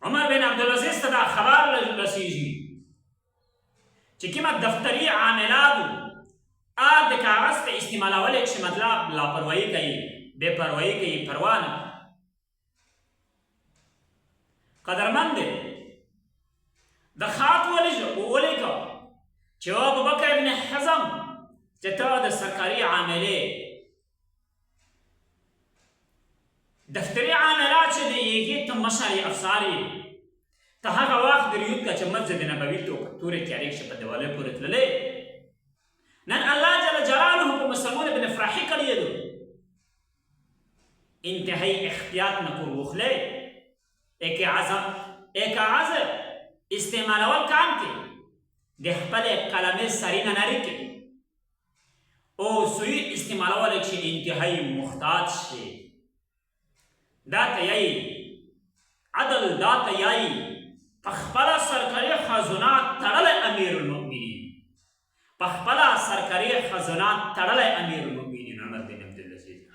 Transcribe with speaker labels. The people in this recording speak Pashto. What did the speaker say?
Speaker 1: عمر بن عبدالعزیز ته دا خبر رسیږي چې کومه دفتري عاملاتو د کاغذ ته استعمالولی چې مطلب لاپروایي کوي بې پروایي کوي پروا نه قدرمند دی د خط ولیکه چې ابوبکر ابن حزم چې ته د سرکاري عاملې دفتري عاملات چې دی هغې ته مشر افسر یې ته هغه وخت د ریود که چې مسجد نبوي تورې تیارې کښې په دیوالۍ پورې تللی نن الله جل جلاله په مسلمون ابن فراحي کړی دو انتهایی احتیاط نه کور وخلی ایک عزم استعمالول کام کې د خپلې قلمې سري نه نري کې او سوی استعمالولی چې انتهایی محتاط شي دا ته یایي عدل دا ته یایي په خپله سرکاري خزانه تړلی امیر المؤمنین په خپله سرکاري خزانه تړلی امیر المؤمنین عمر بن عبدالعزیز